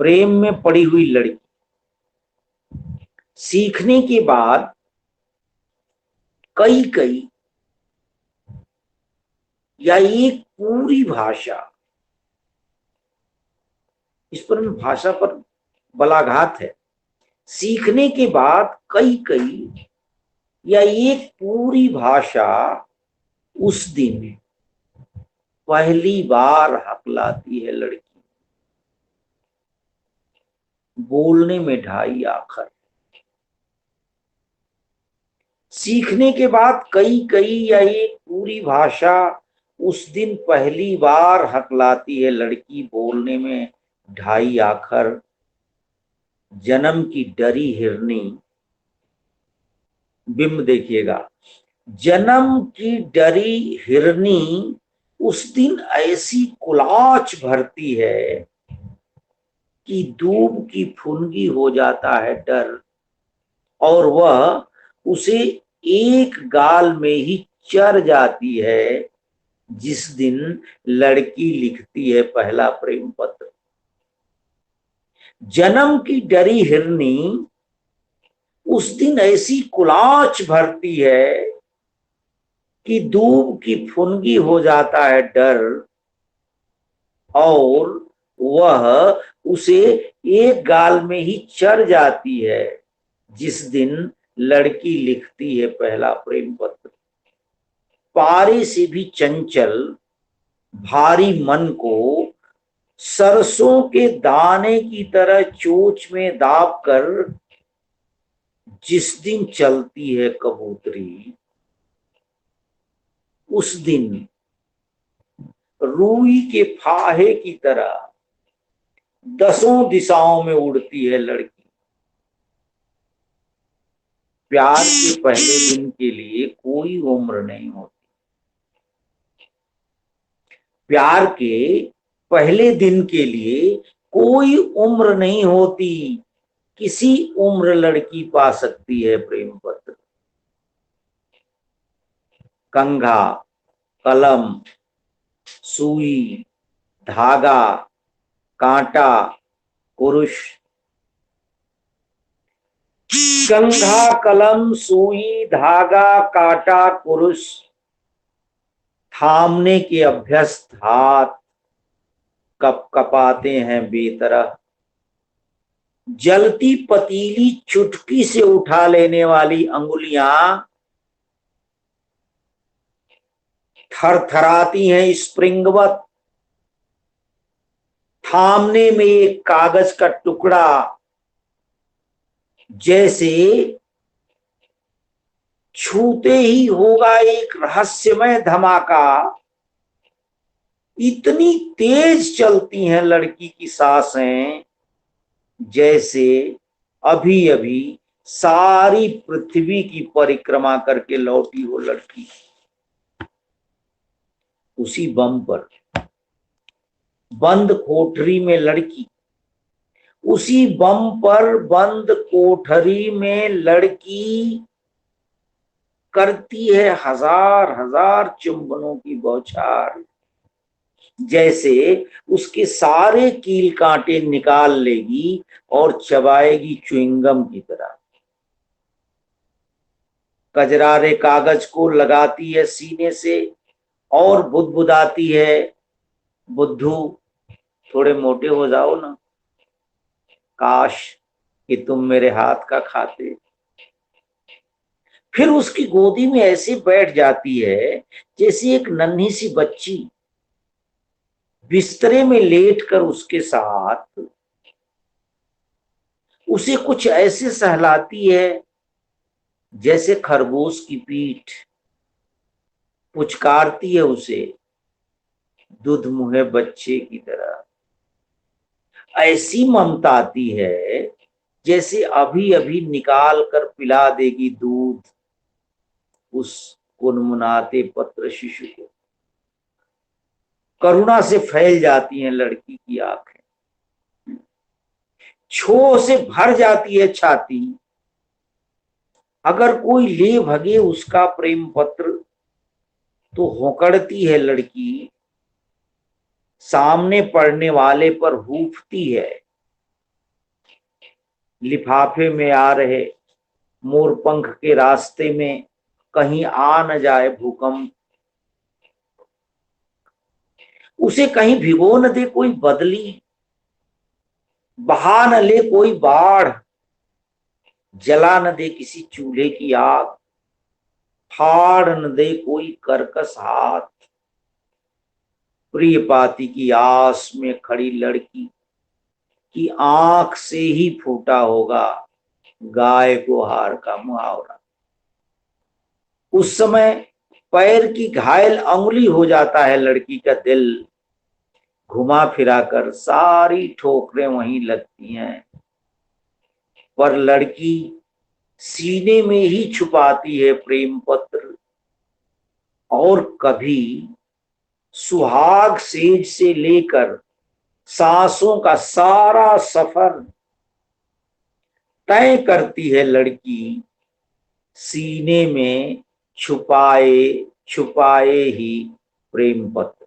प्रेम में पड़ी हुई लड़की सीखने के बाद कई कई या एक पूरी भाषा, इस पर भाषा पर बलाघात है, सीखने के बाद कई कई या एक पूरी भाषा उस दिन पहली बार हकलाती है लड़की, बोलने में ढाई आखर। सीखने के बाद कई कई या एक पूरी भाषा उस दिन पहली बार हकलाती है लड़की, बोलने में ढाई आखर। जन्म की डरी हिरनी, बिंब देखिएगा, जन्म की डरी हिरनी उस दिन ऐसी कुलाच भरती है कि दूब की फुनगी हो जाता है डर, और वह उसे एक गाल में ही चर जाती है जिस दिन लड़की लिखती है पहला प्रेम पत्र। जन्म की डरी हिरनी उस दिन ऐसी कुलाच भरती है कि दूब की फुनगी हो जाता है डर, और वह उसे एक गाल में ही चर जाती है जिस दिन लड़की लिखती है पहला प्रेम पत्र। पारे से भी चंचल भारी मन को सरसों के दाने की तरह चोंच में दाब कर जिस दिन चलती है कबूतरी, उस दिन रूई के फाहे की तरह दसों दिशाओं में उड़ती है लड़की। प्यार के पहले दिन के लिए कोई उम्र नहीं होती। प्यार के पहले दिन के लिए कोई उम्र नहीं होती, किसी उम्र लड़की पा सकती है प्रेम पत्र। कंघा, कलम, सुई, धागा, कांटा, कुरुश। कंघा, कलम, सुई, धागा, कांटा, कुरुश, थामने के अभ्यस्त हाथ कप कपाते हैं बेतरह। जलती पतीली चुटकी से उठा लेने वाली अंगुलियां थरथराती हैं स्प्रिंगवत। थामने में एक कागज का टुकड़ा जैसे छूते ही होगा एक रहस्यमय धमाका। इतनी तेज चलती हैं लड़की की सांसें जैसे अभी अभी सारी पृथ्वी की परिक्रमा करके लौटी हो लड़की। उसी बम पर बंद कोठरी में लड़की, उसी बम पर बंद कोठरी में लड़की करती है हजार हजार चुंबनों की बौछार, जैसे उसके सारे कील कांटे निकाल लेगी और चबाएगी च्युइंगम की तरह। कजरारे कागज को लगाती है सीने से और बुदबुदाती है, बुद्धू थोड़े मोटे हो जाओ ना, काश कि तुम मेरे हाथ का खाते। फिर उसकी गोदी में ऐसे बैठ जाती है जैसे एक नन्ही सी बच्ची, बिस्तरे में लेटकर उसके साथ उसे कुछ ऐसे सहलाती है जैसे खरगोश की पीठ, पुचकारती है उसे दूध मुहे बच्चे की तरह। ऐसी ममताती है जैसे अभी अभी निकाल कर पिला देगी दूध उस कुनमुनाते पत्र शिशु को। करुणा से फैल जाती हैं लड़की की आंखें, छोह से भर जाती है छाती। अगर कोई ले भगे उसका प्रेम पत्र तो होकड़ती है लड़की, सामने पढ़ने वाले पर हूफती है, लिफाफे में आ रहे मोरपंख के रास्ते में कहीं आ न जाए भूकंप, उसे कहीं भिगो न दे कोई बदली, बहा न ले कोई बाढ़, जला न दे किसी चूल्हे की आग, फाड़ न दे कोई कर्कश हाथ। प्रिय पाती की आस में खड़ी लड़की की आंख से ही फूटा होगा गाय को हार का मुहावरा। उस समय पैर की घायल अंगुली हो जाता है लड़की का दिल, घुमा फिरा कर सारी ठोकरें वहीं लगती हैं, पर लड़की सीने में ही छुपाती है प्रेम पत्र, और कभी सुहाग सेज से लेकर सांसों का सारा सफर तय करती है लड़की सीने में छुपाए छुपाए ही प्रेम पत्र।